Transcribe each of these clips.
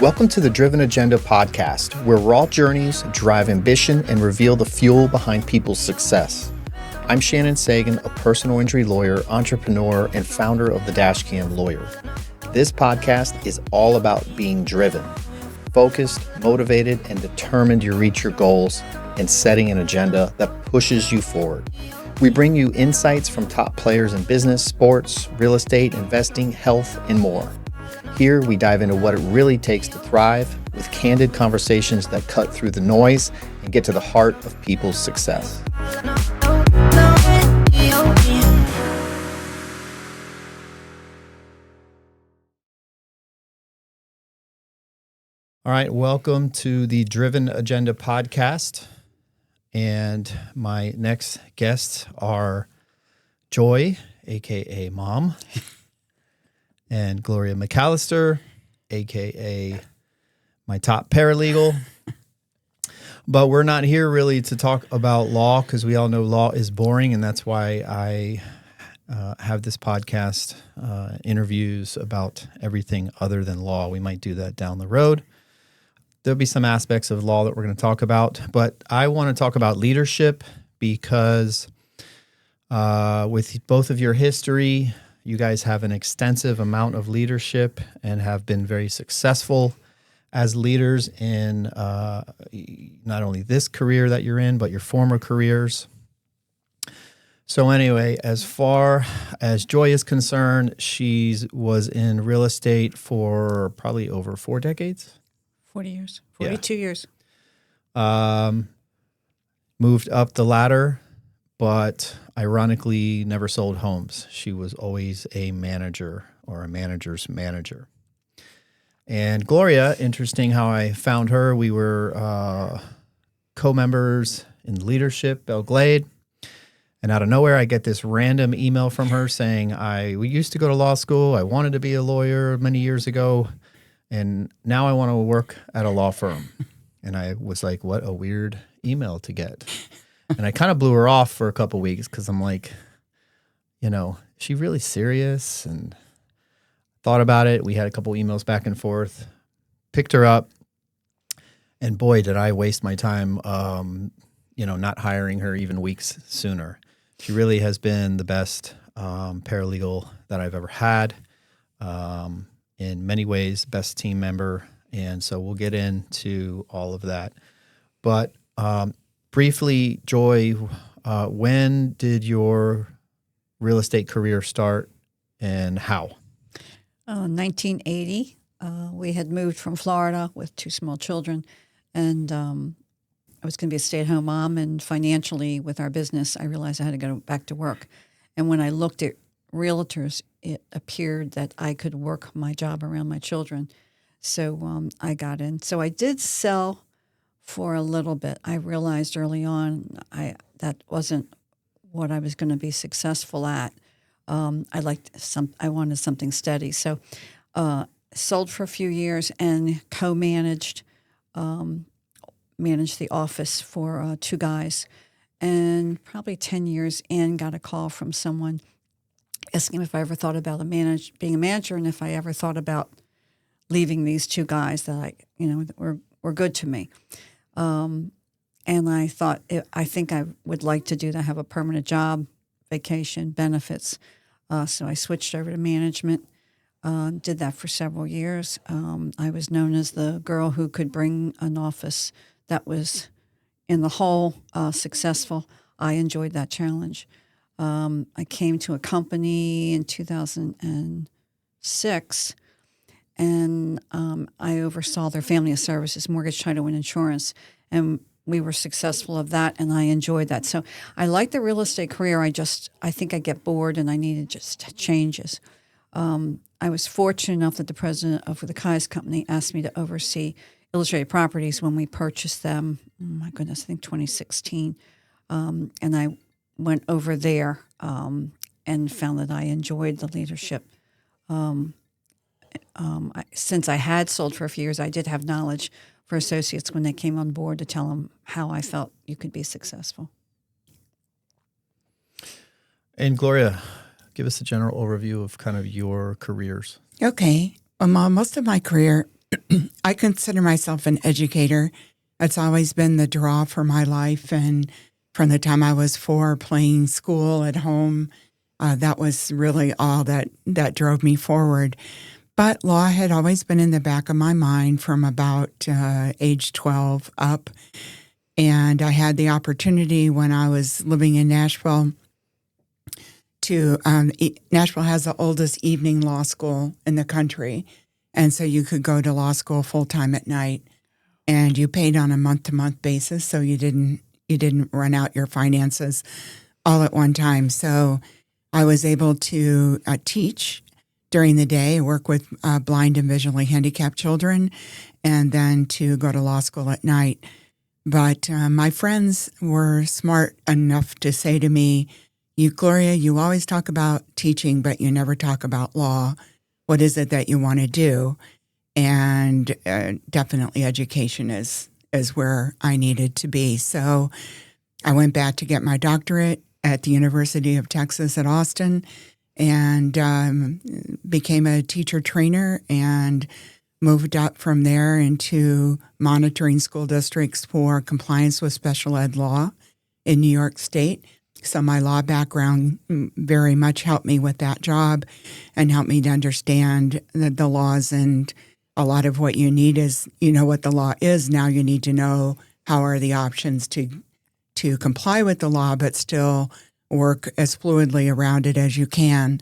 Welcome to the Driven Agenda podcast, where raw journeys drive ambition and reveal the fuel behind people's success. I'm Shannon Sagan, a personal injury lawyer, entrepreneur, and founder of the Dashcam Lawyer. This podcast is all about being driven, focused, motivated, and determined to reach your goals and setting an agenda that pushes you forward. We bring you insights from top players in business, sports, real estate, investing, health, and more. Here, we dive into what it really takes to thrive with candid conversations that cut through the noise and get to the heart of people's success. All right, welcome to the Driven Agenda podcast. And my next guests are Joy, aka Mom, and Gloria McAllister, aka my top paralegal. But we're not here really to talk about law because we all know law is boring, and that's why I have this podcast, interviews about everything other than law. We might do that down the road. There'll be some aspects of law that we're going to talk about, but I want to talk about leadership because with both of your history, you guys have an extensive amount of leadership and have been very successful as leaders in not only this career that you're in, but your former careers. So anyway, as far as Joy is concerned, she was in real estate for probably over 4 decades. 40 years, 42 years. Moved up the ladder, but ironically never sold homes. She was always a manager or a manager's manager. And Gloria, interesting how I found her. We were co-members in leadership, Belle Glade. And out of nowhere, I get this random email from her saying, we used to go to law school. I wanted to be a lawyer many years ago. And now I want to work at a law firm. And I was like, what a weird email to get. And I kind of blew her off for a couple weeks because I'm like, is she really serious? And thought about it. We had a couple emails back and forth, picked her up. And boy, did I waste my time, not hiring her even weeks sooner. She really has been the best paralegal that I've ever had. In many ways, best team member. And so we'll get into all of that. But briefly, Joy, when did your real estate career start and how? 1980. We had moved from Florida with 2 small children. And I was going to be a stay-at-home mom. And financially, with our business, I realized I had to go back to work. And when I looked at realtors, it appeared that I could work my job around my children. So I got in. So I did sell for a little bit. I realized early on that wasn't what I was going to be successful at. I wanted something steady. So sold for a few years and co-managed, managed the office for 2 guys. And probably 10 years in, got a call from someone asking if I ever thought about being a manager and if I ever thought about leaving these 2 guys that were good to me. And I thought, I think I would like to do that, have a permanent job, vacation, benefits. So I switched over to management, did that for several years. I was known as the girl who could bring an office that was in the whole successful. I enjoyed that challenge. I came to a company in 2006, and I oversaw their family of services, mortgage, title, and insurance, and we were successful of that, and I enjoyed that. So I like the real estate career. I think I get bored, and I needed just changes. I was fortunate enough that the president of the Kai's company asked me to oversee Illustrated Properties when we purchased them. Oh my goodness, I think 2016, and I went over there and found that I enjoyed the leadership. Since I had sold for a few years, I did have knowledge for associates when they came on board to tell them how I felt you could be successful. And Gloria, give us a general overview of kind of your careers. Okay. Most of my career I consider myself an educator. It's always been the draw for my life. And from the time I was 4, playing school at home, that was really all that drove me forward. But law had always been in the back of my mind from about age 12 up. And I had the opportunity when I was living in Nashville to, Nashville has the oldest evening law school in the country. And so you could go to law school full time at night, and you paid on a month-to-month basis. So you didn't run out your finances all at one time. So I was able to teach during the day, work with blind and visually handicapped children, and then to go to law school at night. But my friends were smart enough to say to me, Gloria, you always talk about teaching, but you never talk about law. What is it that you want to do? And definitely education is where I needed to be. So I went back to get my doctorate at the University of Texas at Austin, and became a teacher trainer, and moved up from there into monitoring school districts for compliance with special ed law in New York State. So my law background very much helped me with that job and helped me to understand the laws. And a lot of what you need is, you know what the law is. Now you need to know how are the options to comply with the law, but still work as fluidly around it as you can.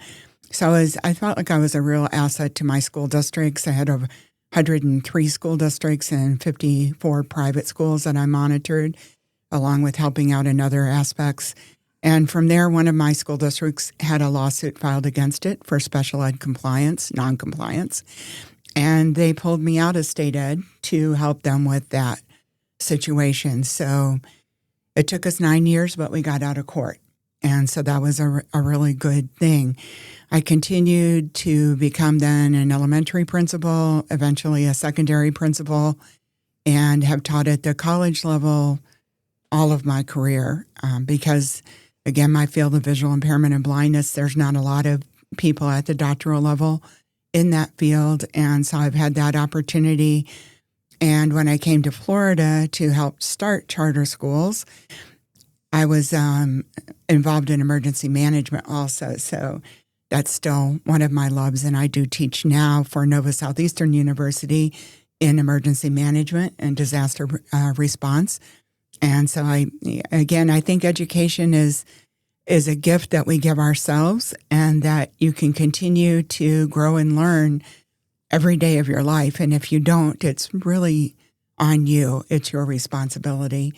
So I felt like I was a real asset to my school districts. I had over 103 school districts and 54 private schools that I monitored, along with helping out in other aspects. And from there, one of my school districts had a lawsuit filed against it for special ed noncompliance. And they pulled me out of state ed to help them with that situation. So it took us 9 years, but we got out of court. And so that was a really good thing. I continued to become then an elementary principal, eventually a secondary principal, and have taught at the college level all of my career because, again, my field of visual impairment and blindness, there's not a lot of people at the doctoral level in that field. And so I've had that opportunity. And when I came to Florida to help start charter schools, I was involved in emergency management also. So that's still one of my loves. And I do teach now for Nova Southeastern University in emergency management and disaster response. And so I think education is a gift that we give ourselves, and that you can continue to grow and learn every day of your life. And if you don't, it's really on you. It's your responsibility.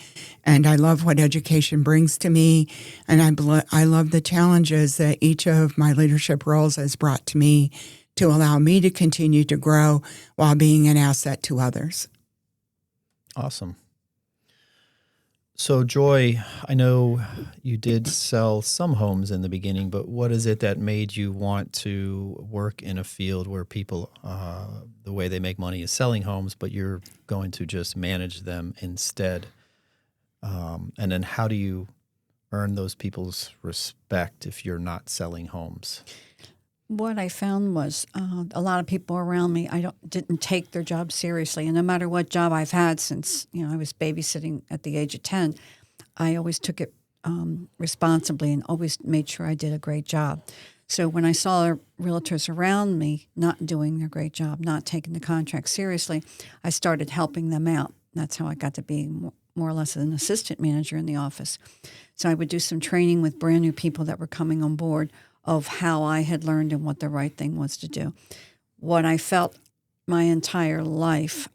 And I love what education brings to me. And I love the challenges that each of my leadership roles has brought to me to allow me to continue to grow while being an asset to others. Awesome. So, Joy, I know you did sell some homes in the beginning, but what is it that made you want to work in a field where people, the way they make money is selling homes, but you're going to just manage them instead? And then how do you earn those people's respect if you're not selling homes? What I found was a lot of people around me, didn't take their job seriously. And no matter what job I've had since, I was babysitting at the age of 10, I always took it responsibly and always made sure I did a great job. So when I saw realtors around me not doing their great job, not taking the contract seriously, I started helping them out. That's how I got to be more or less an assistant manager in the office. So I would do some training with brand new people that were coming on board of how I had learned and what the right thing was to do. What I felt my entire life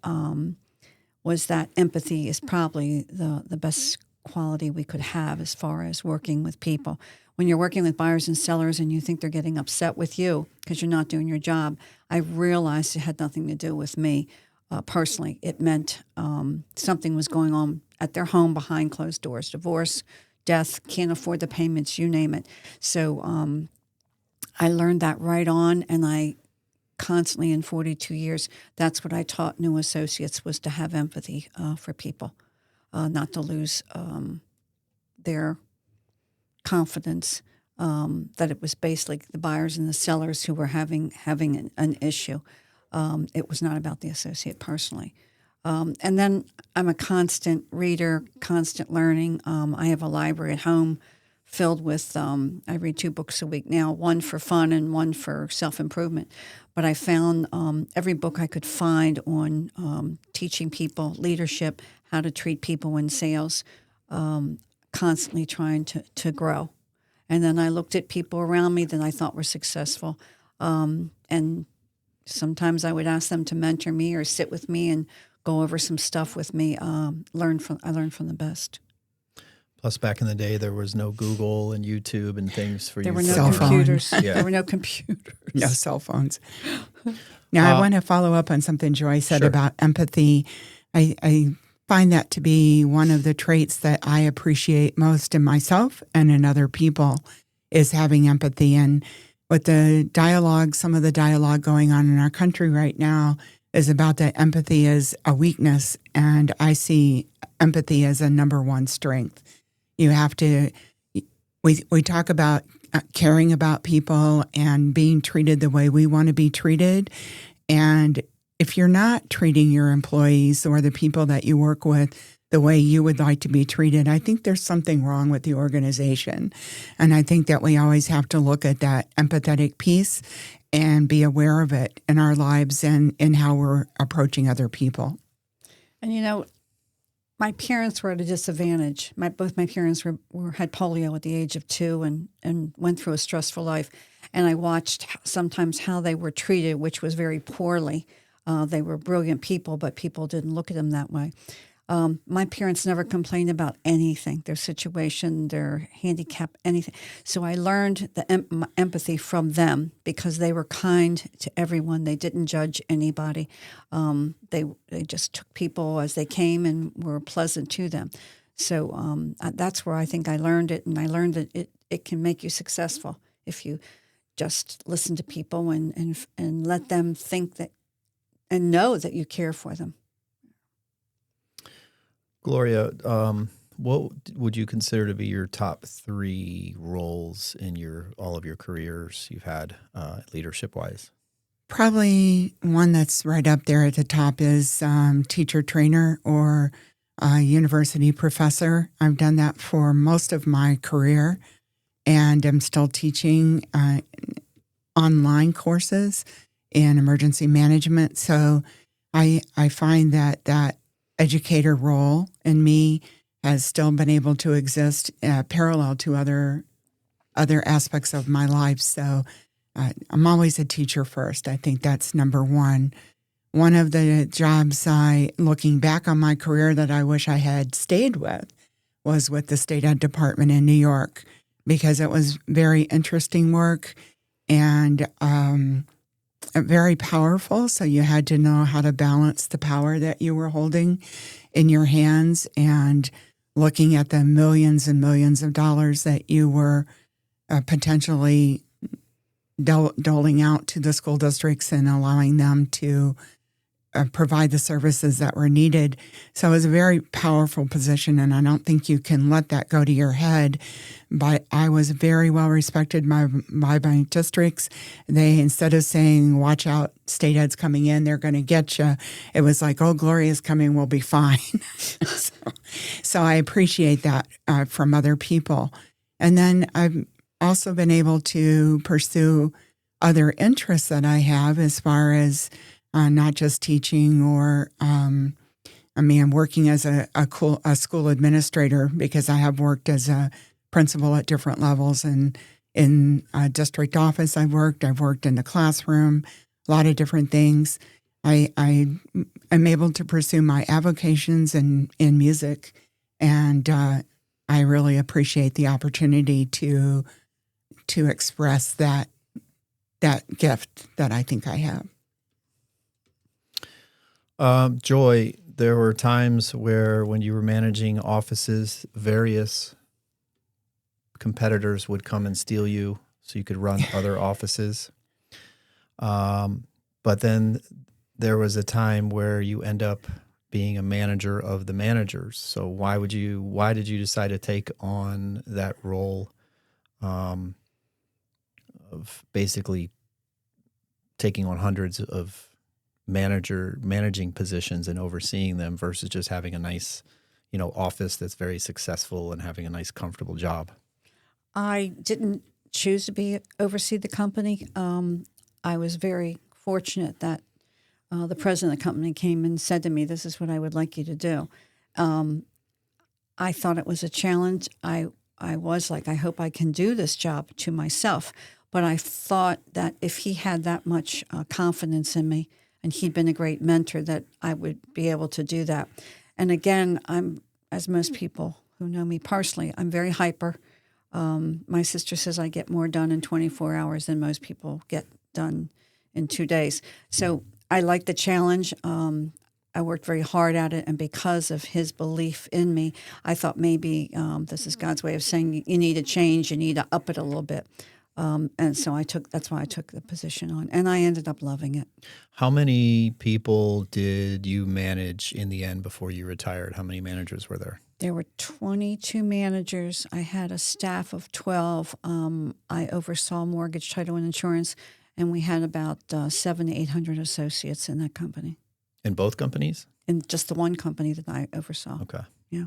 was that empathy is probably the best quality we could have as far as working with people. When you're working with buyers and sellers and you think they're getting upset with you because you're not doing your job, I realized it had nothing to do with me personally. It meant something was going on at their home behind closed doors, divorce, death, can't afford the payments, you name it. So I learned that right on, and I constantly in 42 years, that's what I taught new associates, was to have empathy for people, not to lose their confidence, that it was basically the buyers and the sellers who were having an issue. It was not about the associate personally. And then I'm a constant reader, constant learning. I have a library at home filled with, I read 2 books a week now, one for fun and one for self-improvement. But I found every book I could find on teaching people leadership, how to treat people in sales, constantly trying to grow. And then I looked at people around me that I thought were successful. And sometimes I would ask them to mentor me or sit with me and go over some stuff with me. I learned from the best. Plus, back in the day, there was no Google and YouTube and things for There you. were to no Cell learn. phone. computers. Yeah. There were no computers. No cell phones. Now, I want to follow up on something Joy said Sure. about empathy. I find that to be one of the traits that I appreciate most in myself and in other people is having empathy. And with the dialogue, some of the dialogue going on in our country right now is about that empathy is a weakness. And I see empathy as a number one strength. You have to, we talk about caring about people and being treated the way we want to be treated. And if you're not treating your employees or the people that you work with the way you would like to be treated, I think there's something wrong with the organization. And I think that we always have to look at that empathetic piece and be aware of it in our lives and in how we're approaching other people. And my parents were at a disadvantage. Both my parents had polio at the age of 2 and went through a stressful life. And I watched sometimes how they were treated, which was very poorly. They were brilliant people, but people didn't look at them that way. My parents never complained about anything, their situation, their handicap, anything. So I learned the empathy from them because they were kind to everyone. They didn't judge anybody. They just took people as they came and were pleasant to them. So that's where I think I learned it, and I learned that it can make you successful if you just listen to people and let them think that and know that you care for them. Gloria, what would you consider to be your top 3 roles in all of your careers you've had leadership-wise? Probably one that's right up there at the top is teacher trainer or university professor. I've done that for most of my career, and I'm still teaching online courses in emergency management. So I find that educator role in me has still been able to exist parallel to other aspects of my life. So I'm always a teacher first. I think that's number one. One of the jobs looking back on my career that I wish I had stayed with was with the state ed department in New York, because it was very interesting work and very powerful. So you had to know how to balance the power that you were holding in your hands and looking at the millions and millions of dollars that you were potentially doling out to the school districts and allowing them to provide the services that were needed. So it was a very powerful position, and I don't think you can let that go to your head. But I was very well respected by my districts. They, instead of saying, watch out, state ed's coming in, they're going to get you, it was like, oh, Gloria's coming, we'll be fine. So I appreciate that from other people. And then I've also been able to pursue other interests that I have as far as not just teaching or, I'm working as a school administrator, because I have worked as a principal at different levels. And in a district office I've worked in the classroom, a lot of different things. I am able to pursue my avocations in music, and I really appreciate the opportunity to express that gift that I think I have. Joy, there were times where when you were managing offices, various competitors would come and steal you so you could run other offices. But then there was a time where you end up being a manager of the managers. So why did you decide to take on that role of basically taking on hundreds of managing positions and overseeing them versus just having a nice, office that's very successful and having a nice, comfortable job? I didn't choose to oversee the company. I was very fortunate that the president of the company came and said to me, "This is what I would like you to do." I thought it was a challenge. I was like, I hope I can do this job to myself. But I thought that if he had that much confidence in me, and he'd been a great mentor, that I would be able to do that. And again, as most people who know me personally, I'm very hyper. My sister says I get more done in 24 hours than most people get done in 2 days. So I like the challenge. I worked very hard at it, and because of his belief in me, I thought maybe this is God's way of saying you need to change, you need to up it a little bit. And so that's why I took the position on, and I ended up loving it. How many people did you manage in the end before you retired? How many managers were there? There were 22 managers. I had a staff of 12. I oversaw mortgage, title, and insurance, and we had about 700 to 800 associates in that company. In both companies? In just the one company that I oversaw. Okay. Yeah.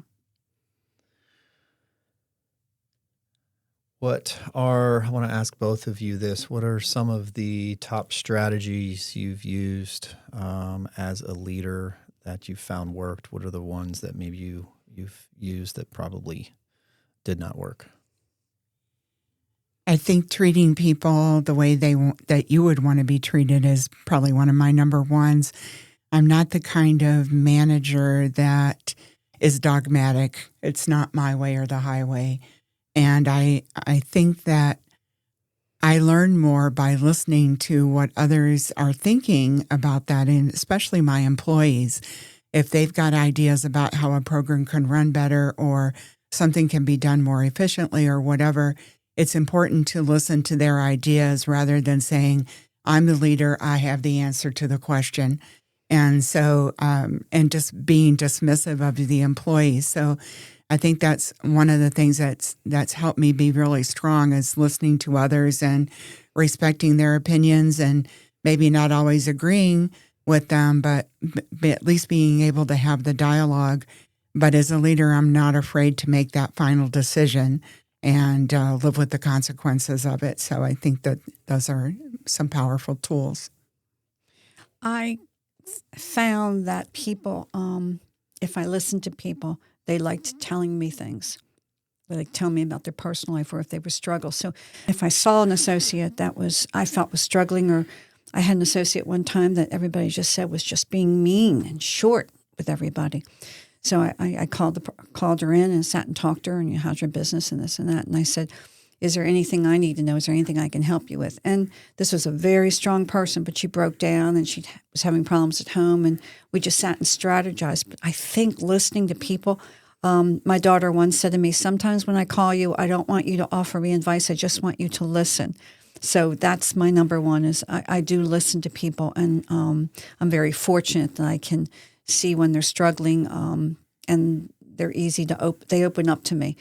I want to ask both of you this. What are some of the top strategies you've used as a leader that you found worked? What are the ones that maybe you've used that probably did not work? I think treating people the way that you would want to be treated is probably one of my number ones. I'm not the kind of manager that is dogmatic. It's not my way or the highway. And I think that I learn more by listening to what others are thinking about that, and especially my employees. If they've got ideas about how a program can run better or something can be done more efficiently or whatever, it's important to listen to their ideas rather than saying, I'm the leader, I have the answer to the question. And so, and just being dismissive of the employees. So I think that's one of the things that's helped me be really strong, is listening to others and respecting their opinions, and maybe not always agreeing with them, but at least being able to have the dialogue. But as a leader, I'm not afraid to make that final decision and live with the consequences of it. So I think that those are some powerful tools. I found that people, if I listen to people, they liked telling me things. They like tell me about their personal life or if they were struggling. So if I saw an associate that I felt was struggling, or I had an associate one time that everybody just said was just being mean and short with everybody. So I called her in and sat and talked to her, and how's your business and this and that. And I said, is there anything I need to know? Is there anything I can help you with? And this was a very strong person, but she broke down and she was having problems at home, and we just sat and strategized. But I think listening to people, my daughter once said to me, sometimes when I call you, I don't want you to offer me advice. I just want you to listen. So that's my number one, is I do listen to people, and I'm very fortunate that I can see when they're struggling, and they're easy to they open up to me.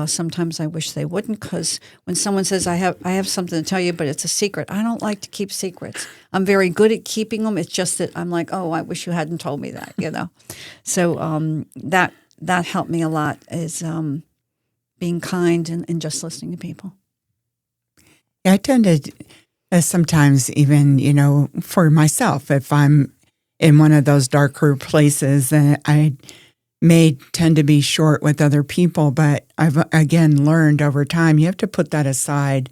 Sometimes I wish they wouldn't, because when someone says, I have something to tell you, but it's a secret, I don't like to keep secrets. I'm very good at keeping them. It's just that I'm like, oh, I wish you hadn't told me that, So that helped me a lot, is being kind and just listening to people. Yeah, I tend to sometimes even, for myself, if I'm in one of those darker places, I may tend to be short with other people, but I've again learned over time, you have to put that aside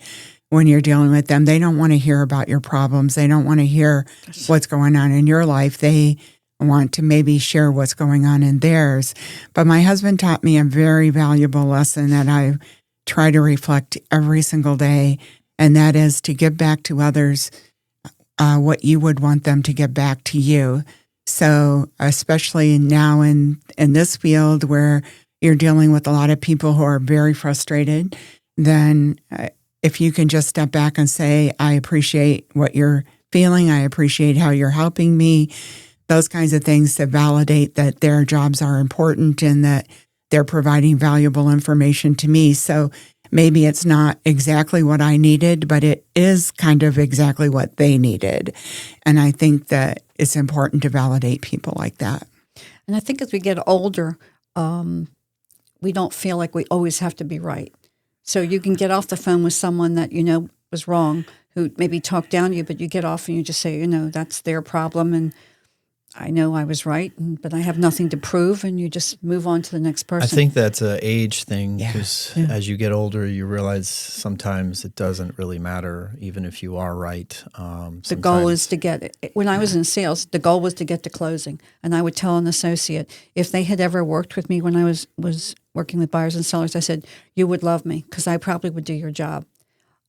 when you're dealing with them. They don't want to hear about your problems. They don't want to hear what's going on in your life. They want to maybe share what's going on in theirs. But my husband taught me a very valuable lesson that I try to reflect every single day, and that is to give back to others what you would want them to give back to you. So especially now in this field where you're dealing with a lot of people who are very frustrated, then if you can just step back and say, I appreciate what you're feeling, I appreciate how you're helping me, those kinds of things to validate that their jobs are important and that they're providing valuable information to me. So maybe it's not exactly what I needed, but it is kind of exactly what they needed. And I think that it's important to validate people like that. And I think as we get older, we don't feel like we always have to be right. So you can get off the phone with someone that you know was wrong, who maybe talked down to you, but you get off and you just say, that's their problem, and I know I was right, but I have nothing to prove, and you just move on to the next person. I think that's an age thing, because as you get older, you realize sometimes it doesn't really matter, even if you are right. The goal is to get it. When I was in sales, the goal was to get to closing. And I would tell an associate, if they had ever worked with me when I was working with buyers and sellers, I said, you would love me because I probably would do your job.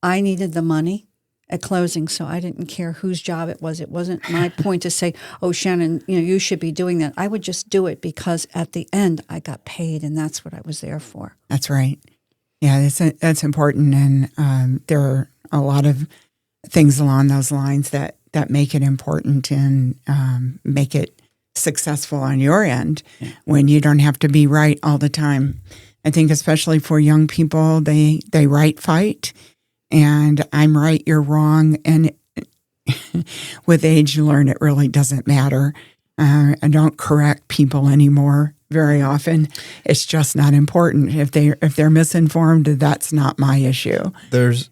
I needed the money at closing, so I didn't care whose job it was. It wasn't my point to say, oh, Shannon, you should be doing that. I would just do it because at the end I got paid, and that's what I was there for. That's right. Yeah, that's important. And there are a lot of things along those lines that make it important and make it successful on your end when you don't have to be right all the time. I think especially for young people, they right fight. And I'm right, you're wrong. And with age, you learn it really doesn't matter. I don't correct people anymore very often. It's just not important. If they're misinformed, that's not my issue. There's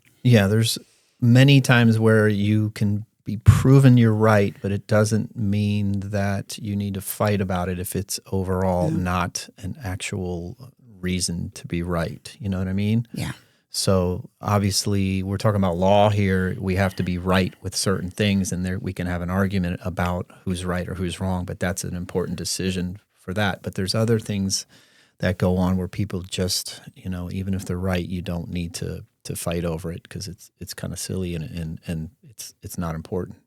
many times where you can be proven you're right, but it doesn't mean that you need to fight about it if it's overall not an actual reason to be right. You know what I mean? Yeah. So obviously, we're talking about law here. We have to be right with certain things, and there we can have an argument about who's right or who's wrong, but that's an important decision for that. But there's other things that go on where people just, even if they're right, you don't need to fight over it because it's kind of silly and it's not important.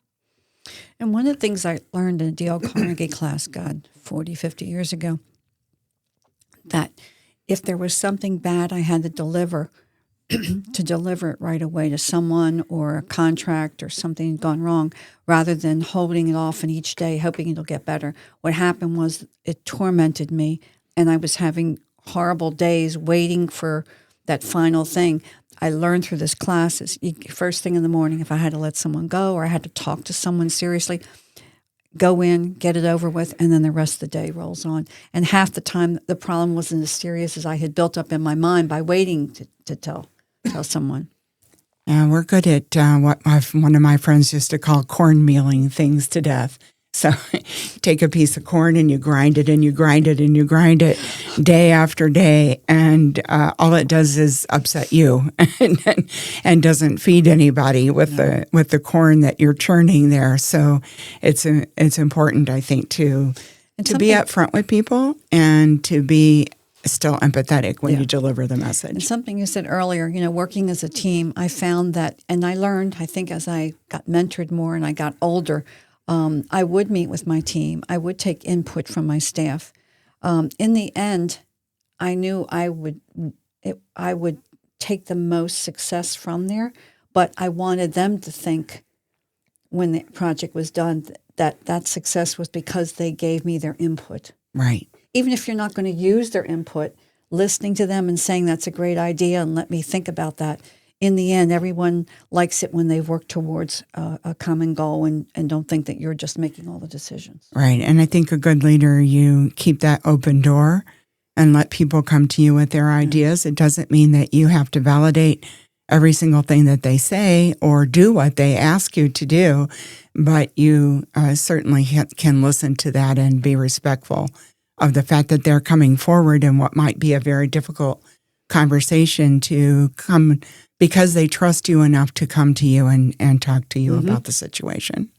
And one of the things I learned in a D.L. Carnegie class, 40, 50 years ago, that if there was something bad I had to deliver it right away to someone or a contract or something had gone wrong, rather than holding it off and each day hoping it'll get better. What happened was it tormented me, and I was having horrible days waiting for that final thing. I learned through this class is first thing in the morning, if I had to let someone go or I had to talk to someone seriously, go in, get it over with, and then the rest of the day rolls on. And half the time, the problem wasn't as serious as I had built up in my mind by waiting to tell someone. Yeah, we're good at what one of my friends used to call cornmealing things to death. So take a piece of corn and you grind it and you grind it and you grind it day after day, and all it does is upset you and doesn't feed anybody with the corn that you're churning there. So it's important, I think, to be upfront with people and to be still empathetic when you deliver the message. And something you said earlier, working as a team, I found that, and I learned, I think as I got mentored more and I got older, I would meet with my team. I would take input from my staff. In the end, I knew I would take the most success from there, but I wanted them to think when the project was done that success was because they gave me their input. Right. Even if you're not going to use their input, listening to them and saying that's a great idea and let me think about that. In the end, everyone likes it when they've worked towards a common goal and don't think that you're just making all the decisions. Right. And I think a good leader, you keep that open door and let people come to you with their ideas. It doesn't mean that you have to validate every single thing that they say or do what they ask you to do, but you certainly can listen to that and be respectful of the fact that they're coming forward in what might be a very difficult conversation to come because they trust you enough to come to you and talk to you about the situation.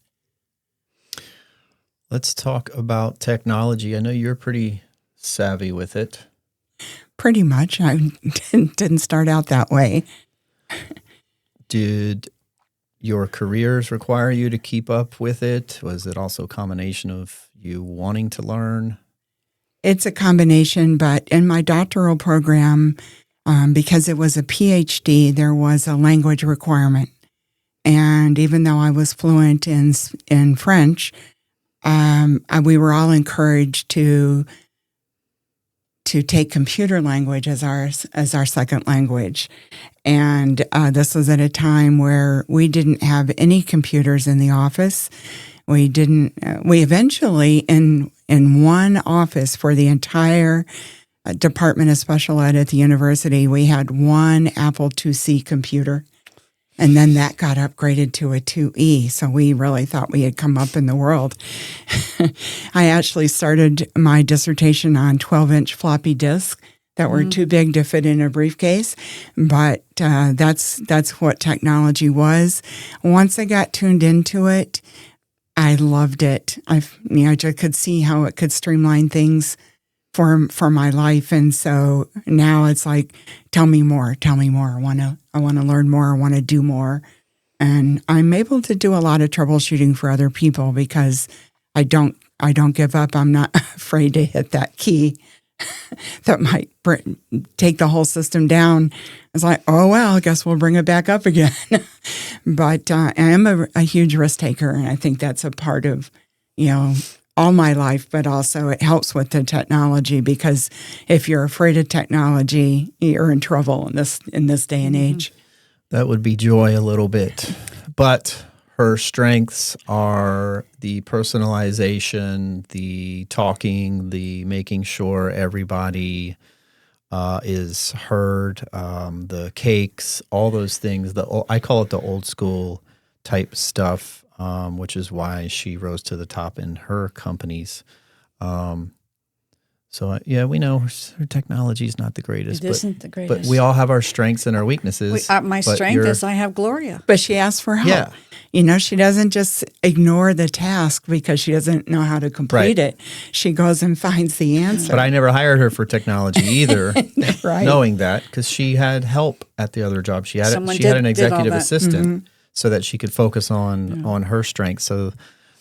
Let's talk about technology. I know you're pretty savvy with it. Pretty much. I didn't start out that way. Did your careers require you to keep up with it? Was it also a combination of you wanting to learn? It's a combination, but in my doctoral program, because it was a Ph.D., there was a language requirement. And even though I was fluent in French, we were all encouraged to to take computer language as our second language. And this was at a time where we didn't have any computers in the office. We eventually, in one office for the entire Department of Special Ed at the university, we had one Apple IIc computer. And then that got upgraded to a 2E. So we really thought we had come up in the world. I actually started my dissertation on 12-inch floppy disks that were too big to fit in a briefcase. But that's what technology was. Once I got tuned into it, I loved it. I just could see how it could streamline things for my life. And so now it's like, tell me more. I want to learn more. I want to do more. And I'm able to do a lot of troubleshooting for other people because I don't give up. I'm not afraid to hit that key that might take the whole system down. It's like, oh, well, I guess we'll bring it back up again. But I am a huge risk taker. And I think that's a part of, all my life, but also it helps with the technology, because if you're afraid of technology, you're in trouble in this day and age. That would be Joy a little bit. But her strengths are the personalization, the talking, the making sure everybody is heard, the cakes, all those things. I call it the old school type stuff. Which is why she rose to the top in her companies. So we know her technology is not the greatest. It isn't the greatest. But we all have our strengths and our weaknesses. My strength is I have Gloria. But she asks for help. Yeah. She doesn't just ignore the task because she doesn't know how to complete it. She goes and finds the answer. But I never hired her for technology either, right. knowing that, because she had help at the other job. She had an executive assistant. So that she could focus on her strengths. So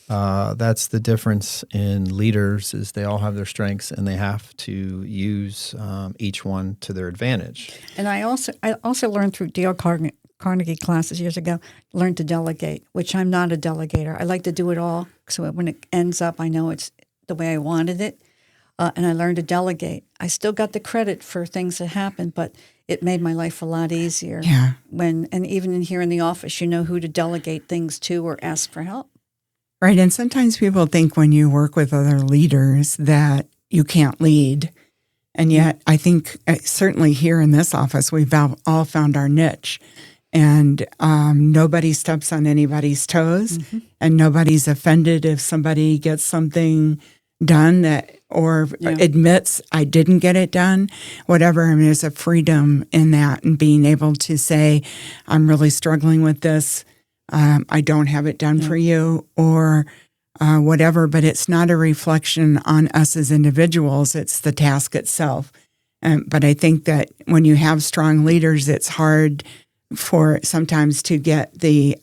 that's the difference in leaders, is they all have their strengths and they have to use each one to their advantage. And I also learned through Dale Carnegie classes years ago, learned to delegate, which I'm not a delegator. I like to do it all, so when it ends up, I know it's the way I wanted it. And I learned to delegate. I still got the credit for things that happened, but it made my life a lot easier. Yeah. And even here in the office, you know who to delegate things to or ask for help. Right. And sometimes people think when you work with other leaders that you can't lead. And yet I think certainly here in this office, we've all found our niche. And nobody steps on anybody's toes, and nobody's offended if somebody gets something done or admits I didn't get it done, whatever. I mean, there's a freedom in that, and being able to say, I'm really struggling with this. I don't have it done for you, or whatever, but it's not a reflection on us as individuals. It's the task itself. But I think that when you have strong leaders, it's hard for sometimes to get the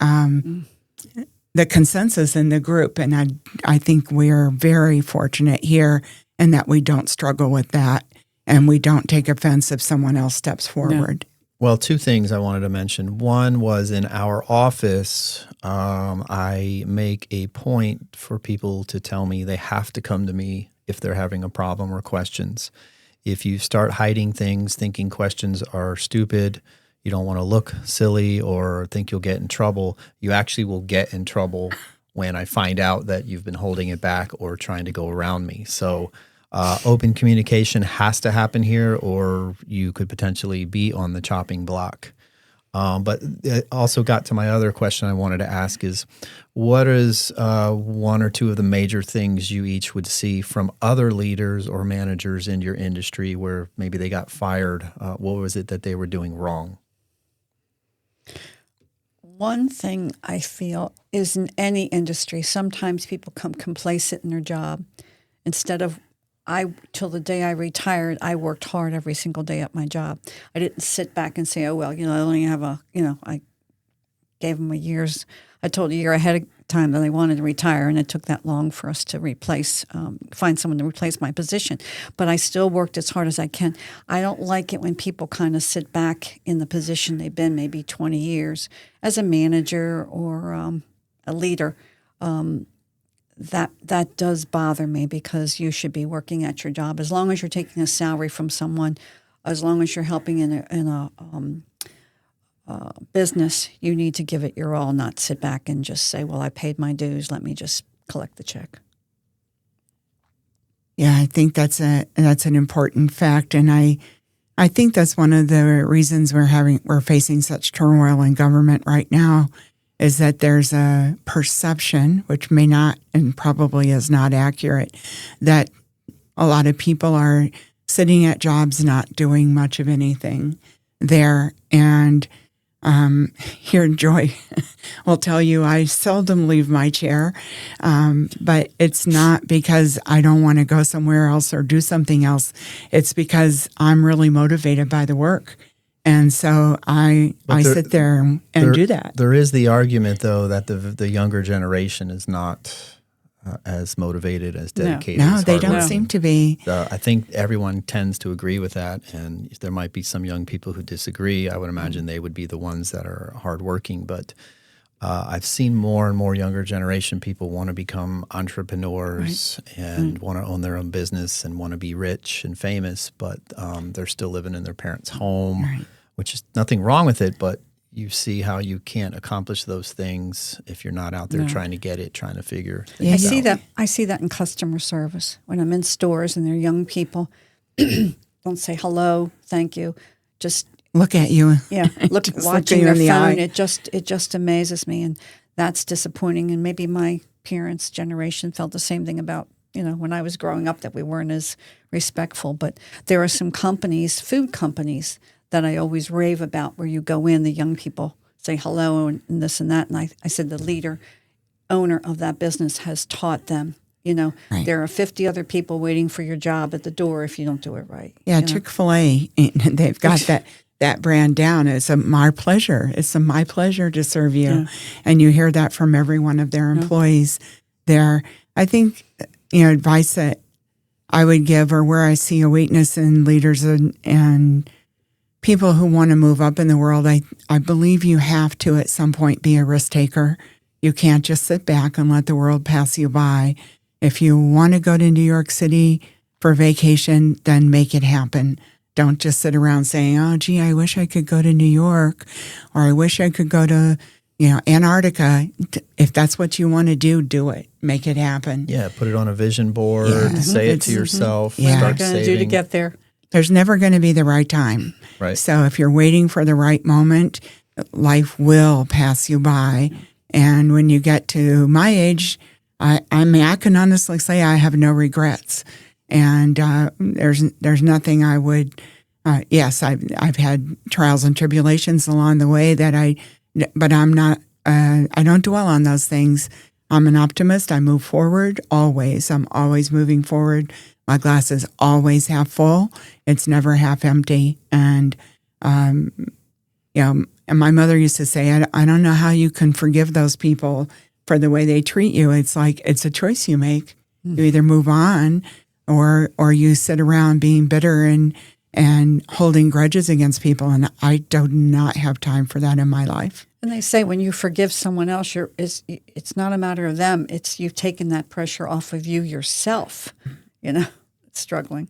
consensus in the group. And I think we're very fortunate here in that we don't struggle with that, and we don't take offense if someone else steps forward. No. Well, two things I wanted to mention. One was in our office, I make a point for people to tell me they have to come to me if they're having a problem or questions. If you start hiding things, thinking questions are stupid, you don't want to look silly or think you'll get in trouble, you actually will get in trouble when I find out that you've been holding it back or trying to go around me. So open communication has to happen here, or you could potentially be on the chopping block. But it also got to my other question I wanted to ask is, what is one or two of the major things you each would see from other leaders or managers in your industry where maybe they got fired? What was it that they were doing wrong? One thing I feel is in any industry, sometimes people become complacent in their job. Instead of, till the day I retired, I worked hard every single day at my job. I didn't sit back and say, oh, well, I only have I gave them I told a year ahead of time that I wanted to retire, and it took that long for us to find someone to replace my position. But I still worked as hard as I can. I don't like it when people kind of sit back in the position they've been maybe 20 years as a manager or a leader. that does bother me, because you should be working at your job. As long as you're taking a salary from someone, as long as you're helping in a business, you need to give it your all, not sit back and just say, well, I paid my dues, let me just collect the check. Yeah, I think that's an important fact, and I think that's one of the reasons we're facing such turmoil in government right now, is that there's a perception, which may not and probably is not accurate, that a lot of people are sitting at jobs not doing much of anything there. And here, Joy will tell you I seldom leave my chair, but it's not because I don't want to go somewhere else or do something else. It's because I'm really motivated by the work. And so I sit there and do that. There is the argument, though, that the younger generation is not as motivated, as dedicated. No, as they don't hardworking. seem to be. I think everyone tends to agree with that, and there might be some young people who disagree. I would imagine they would be the ones that are hardworking, but I've seen more and more younger generation people want to become entrepreneurs and want to own their own business and want to be rich and famous, but they're still living in their parents' home, which is nothing wrong with it, but you see how you can't accomplish those things if you're not out there trying to get it, trying to figure things out. I see that in customer service. When I'm in stores and they're young people, don't say hello, thank you, just look at you. Yeah, watching their phone. It just amazes me, and that's disappointing. And maybe my parents' generation felt the same thing about, when I was growing up, that we weren't as respectful. But there are some companies, food companies, that I always rave about, where you go in, the young people say hello and this and that. And I said the owner of that business has taught them, there are 50 other people waiting for your job at the door if you don't do it right. Yeah, Chick-fil-A, they've got that brand down. It's my pleasure. It's my pleasure to serve you. Yeah. And you hear that from every one of their employees there. I think, advice that I would give, or where I see a weakness in leaders and people who want to move up in the world, I believe you have to at some point be a risk taker. You can't just sit back and let the world pass you by. If you want to go to New York City for vacation, then make it happen. Don't just sit around saying, oh, gee, I wish I could go to New York, or I wish I could go to, Antarctica. If that's what you want to do it. Make it happen. Yeah, put it on a vision board, say it to yourself, What am I start going to saving. do to get there? There's never going to be the right time. Right. So if you're waiting for the right moment, life will pass you by. And when you get to my age, I can honestly say I have no regrets. And there's nothing I would. Yes, I've had trials and tribulations along the way but I'm not. I don't dwell on those things. I'm an optimist. I move forward always. I'm always moving forward. My glass is always half full. It's never half empty. And and my mother used to say, I don't know how you can forgive those people for the way they treat you. It's like, it's a choice you make. You either move on or you sit around being bitter and holding grudges against people. And I do not have time for that in my life. And they say when you forgive someone else, it's not a matter of them. It's you've taken that pressure off of you yourself, struggling.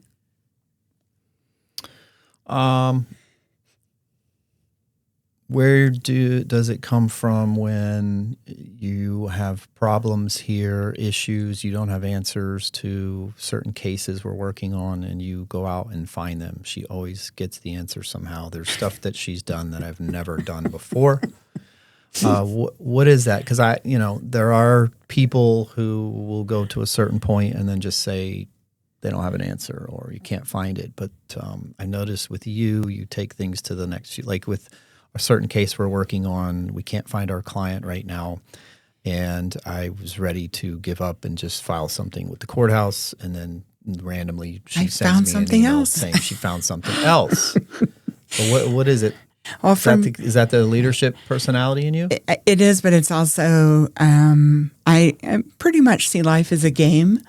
Where does it come from when you have problems here, issues, you don't have answers to certain cases we're working on, and you go out and find them? She always gets the answer somehow. There's stuff that she's done that I've never done before. What is that? Because there are people who will go to a certain point and then just say they don't have an answer or you can't find it. But I noticed with you take things to the next, like with a certain case we're working on, we can't find our client right now. And I was ready to give up and just file something with the courthouse. And then randomly she sends me an email saying she found something else. So what is it? Well, is that the leadership personality in you? It is, but it's also, I pretty much see life as a game.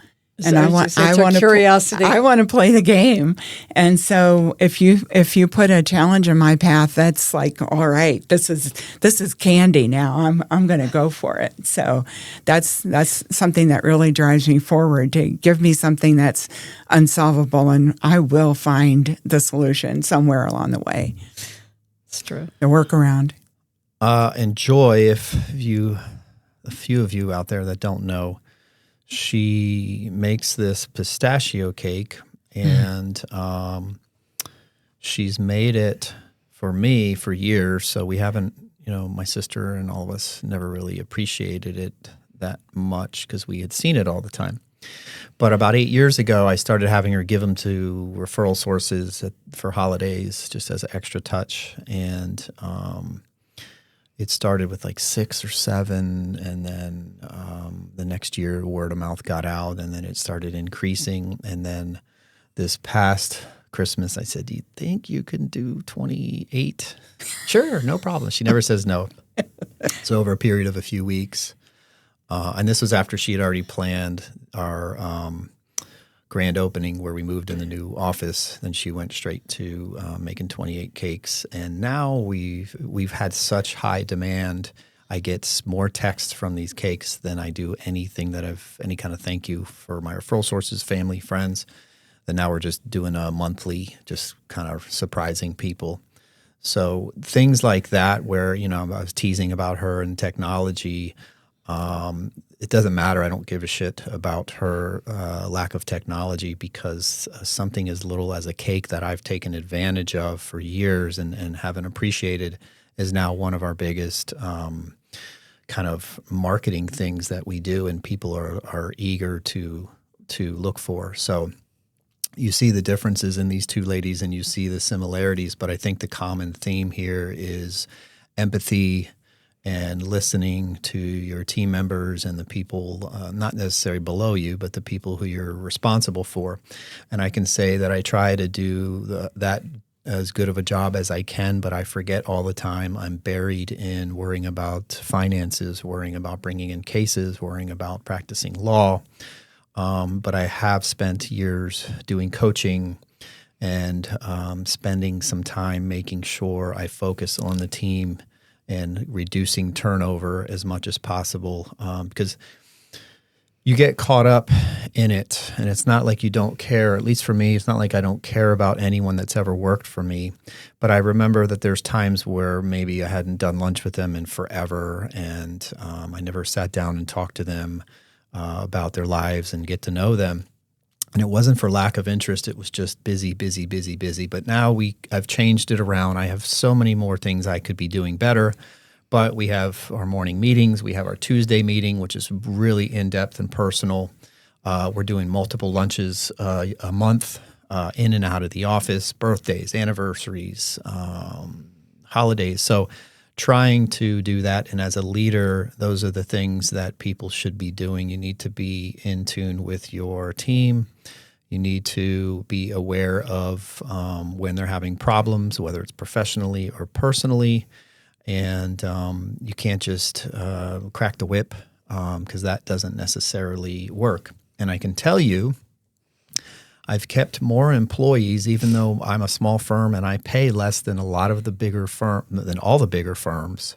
And I want curiosity. I want to play the game. And so if you put a challenge in my path, that's like, all right, this is candy now. I'm going to go for it. So that's something that really drives me forward, to give me something that's unsolvable, and I will find the solution somewhere along the way. It's true. The workaround. And Joy, a few of you out there that don't know, she makes this pistachio cake, and she's made it for me for years. So we haven't, my sister and all of us never really appreciated it that much because we had seen it all the time. But about 8 years ago, I started having her give them to referral sources for holidays, just as an extra touch. And it started with like 6 or 7, and then the next year word of mouth got out, and then it started increasing. And then this past Christmas, I said, "Do you think you can do 28?" "Sure, no problem." She never says no. So over a period of a few weeks, and this was after she had already planned our grand opening where we moved in the new office. Then she went straight to making 28 cakes, and now we've had such high demand. I get more texts from these cakes than I do anything that any kind of thank you for my referral sources, family, friends. Then now we're just doing a monthly, just kind of surprising people. So things like that, where I was teasing about her and technology. It doesn't matter. I don't give a shit about her lack of technology, because something as little as a cake that I've taken advantage of for years and haven't appreciated is now one of our biggest kind of marketing things that we do, and people are eager to look for. So you see the differences in these two ladies, and you see the similarities, but I think the common theme here is empathy and listening to your team members and the people, not necessarily below you, but the people who you're responsible for. And I can say that I try to do that as good of a job as I can, but I forget all the time. I'm buried in worrying about finances, worrying about bringing in cases, worrying about practicing law. But I have spent years doing coaching and spending some time making sure I focus on the team and reducing turnover as much as possible, because you get caught up in it, and it's not like you don't care. At least for me, it's not like I don't care about anyone that's ever worked for me, but I remember that there's times where maybe I hadn't done lunch with them in forever, and I never sat down and talked to them about their lives and get to know them. And it wasn't for lack of interest. It was just busy. But now I've changed it around. I have so many more things I could be doing better. But we have our morning meetings. We have our Tuesday meeting, which is really in-depth and personal. We're doing multiple lunches a month, in and out of the office, birthdays, anniversaries, holidays. So trying to do that. And as a leader, those are the things that people should be doing. You need to be in tune with your team. You need to be aware of when they're having problems, whether it's professionally or personally. And you can't just crack the whip, because that doesn't necessarily work. And I can tell you, I've kept more employees, even though I'm a small firm and I pay less than a lot of the bigger than all the bigger firms.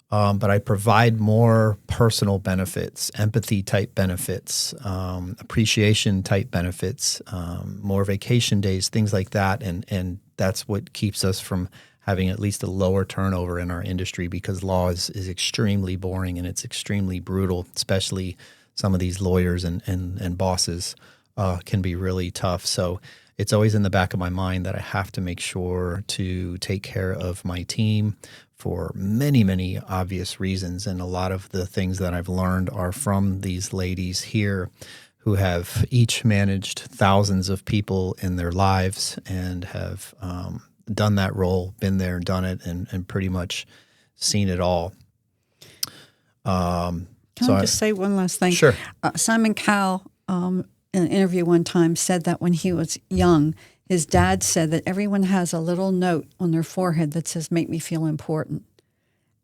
But I provide more personal benefits, empathy type benefits, appreciation type benefits, more vacation days, things like that. And that's what keeps us from having at least a lower turnover in our industry, because law is extremely boring and it's extremely brutal, especially some of these lawyers and bosses can be really tough. So it's always in the back of my mind that I have to make sure to take care of my team for many, many obvious reasons. And a lot of the things that I've learned are from these ladies here who have each managed thousands of people in their lives and have done that role, been there, done it, and pretty much seen it all. Can I just say one last thing? Sure. Simon Cowell, in an interview one time, said that when he was young, his dad said that everyone has a little note on their forehead that says, "Make me feel important."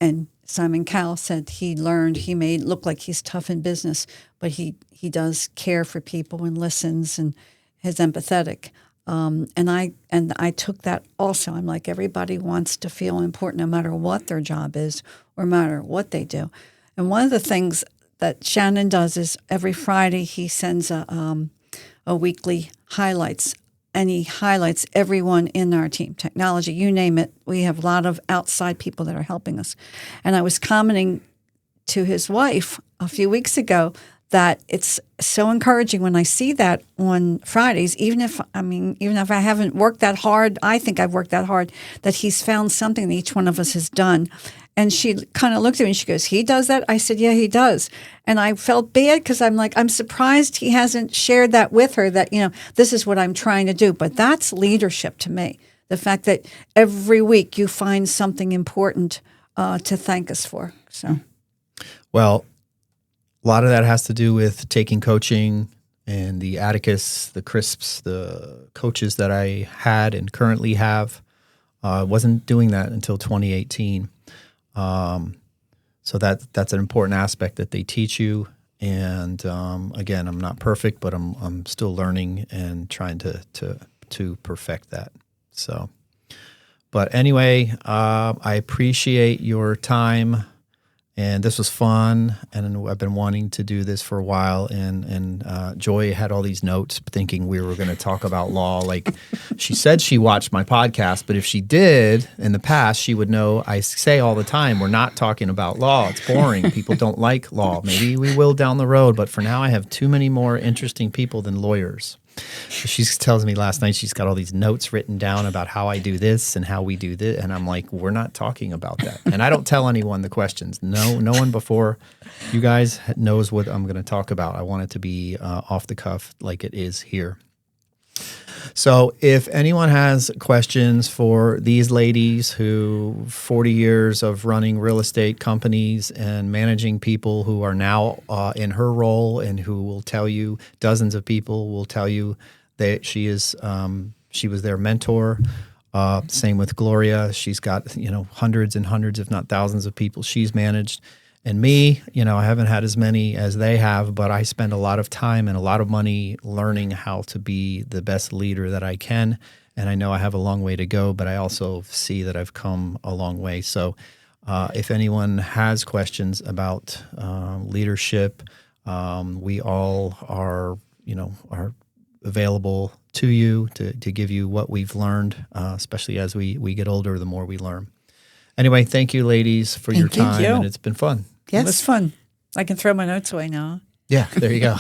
And Simon Cowell said he made it look like he's tough in business, but he does care for people and listens and is empathetic. And I took that also. I'm like, everybody wants to feel important no matter what their job is or no matter what they do. And one of the things that Shannon does is every Friday he sends a weekly highlights, and he highlights everyone in our team, technology, you name it. We have a lot of outside people that are helping us. And I was commenting to his wife a few weeks ago that it's so encouraging when I see that on Fridays, even if I haven't worked that hard, I think I've worked that hard, that he's found something that each one of us has done. And she kind of looked at me and she goes, he does that? I said, yeah, he does. And I felt bad because I'm like, I'm surprised he hasn't shared that with her, that, this is what I'm trying to do. But that's leadership to me. The fact that every week you find something important to thank us for. So, Well, a lot of that has to do with taking coaching, and the Atticus, the Crisps, the coaches that I had and currently have. Wasn't doing that until 2018. So that's an important aspect that they teach you. And again, I'm not perfect, but I'm still learning and trying to perfect that. So, but anyway, I appreciate your time. And this was fun, and I've been wanting to do this for a while. And Joy had all these notes, thinking we were going to talk about law. Like, she said she watched my podcast, but if she did in the past, she would know I say all the time, we're not talking about law. It's boring. People don't like law. Maybe we will down the road, but for now, I have too many more interesting people than lawyers. She tells me last night she's got all these notes written down about how I do this and how we do this. And I'm like, we're not talking about that. And I don't tell anyone the questions. No one before you guys knows what I'm going to talk about. I want it to be off the cuff like it is here. So if anyone has questions for these ladies who 40 years of running real estate companies and managing people who are now in her role, and who will tell you, dozens of people will tell you that she was their mentor. Same with Gloria. She's got, hundreds and hundreds, if not thousands of people she's managed. And me, I haven't had as many as they have, but I spend a lot of time and a lot of money learning how to be the best leader that I can. And I know I have a long way to go, but I also see that I've come a long way. So if anyone has questions about leadership, we all are available to you to give you what we've learned, especially as we get older, the more we learn. Anyway, thank you, ladies, for your time, and it's been fun. Yes. It was fun. I can throw my notes away now. Yeah, there you go.